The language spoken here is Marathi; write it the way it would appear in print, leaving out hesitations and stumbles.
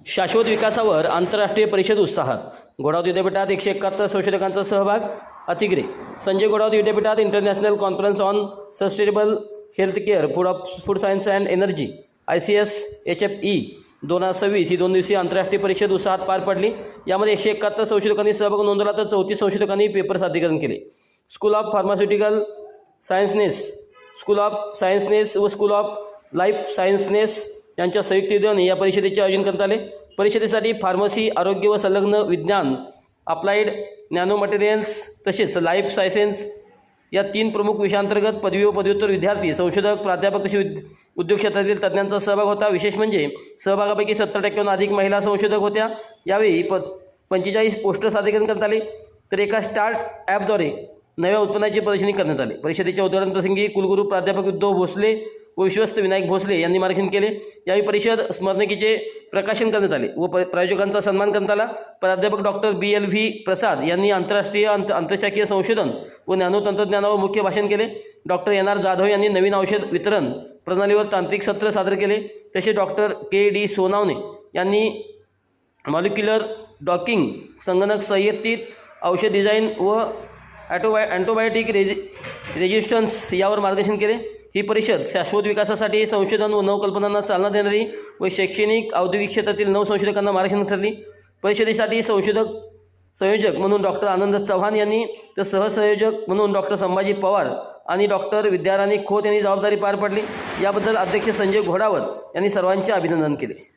शाश्वत विकासावर आंतरराष्ट्रीय परिषद उत्साहात. घोडावत विद्यापीठात 171 संशोधकांचा सहभाग. अतिग्रे. संजय घोडावत विद्यापीठात international conference on sustainable health care food science and energy ICS HFE 2026 ही 2 दिवसीय आंतरराष्ट्रीय परिषद उत्साहात पार पडली. यामध्ये 171 संशोधकांनी सहभाग नोंदवला तर 34 संशोधकांनी पेपर सादरीकरण केले. School of pharmaceutical sciences, school of sciences व स्कूल ऑफ लाईफ सायन्सेस यांच्या संयुक्त विद्यमाने या परिषदेचे आयोजन करण्यात आले. परिषदेसाठी फार्मसी, आरोग्य व संलग्न विज्ञान, अप्लाइड नॅनो मटेरियल्स तसेच लाईफ सायन्सेस या 3 प्रमुख विषयांतर्गत पदवी व पदव्युत्तर विद्यार्थी, संशोधक, प्राध्यापक तसेच उद्योग क्षेत्रातील तज्ज्ञांचा सहभाग होता. विशेष म्हणजे सहभागापैकी 70% अधिक महिला संशोधक होत्या. यावेळी 45 पोस्टर सादरीकरण करण्यात आले. तर एका स्टार्ट ॲपद्वारे नव्या उत्पन्नाची प्रदर्शनी करण्यात आली. परिषदेच्या उद्घाटन प्रसंगी कुलगुरू प्राध्यापक उद्धव भोसले व विश्वस्त विनायक भोसले यांनी मार्गदर्शन केले. यावेळी परिषद स्मरणिकेचे प्रकाशन करण्यात आले व प्रायोजकांचा सन्मान करण्यात आला. प्राध्यापक डॉक्टर BLV प्रसाद यांनी आंतरराष्ट्रीय आंतरशाखीय संशोधन व नॅनो तंत्रज्ञानावर मुख्य भाषण केले. डॉक्टर NR जाधव यांनी नवीन औषध वितरण प्रणालीवर तांत्रिक सत्र सादर केले. तसेच डॉक्टर KD सोनावणे यांनी मॉलिक्युलर डॉकिंग, संगणक सहाय्यित औषध डिझाईन व अँटीबायोटिक रेजिस्टन्स यावर मार्गदर्शन केले. ही परिषद शाश्वत विकासासाठी संशोधन व नवकल्पनांना चालना देणारी व शैक्षणिक औद्योगिक क्षेत्रातील नवसंशोधकांना मार्गदर्शन ठरली. परिषदेसाठी संयोजक म्हणून डॉक्टर आनंद चव्हाण यांनी तर सहसंयोजक म्हणून डॉक्टर संभाजी पवार आणि डॉक्टर विद्याराणी खोत यांनी जबाबदारी पार पडली. याबद्दल अध्यक्ष संजय घोडावत यांनी सर्वांचे अभिनंदन केले.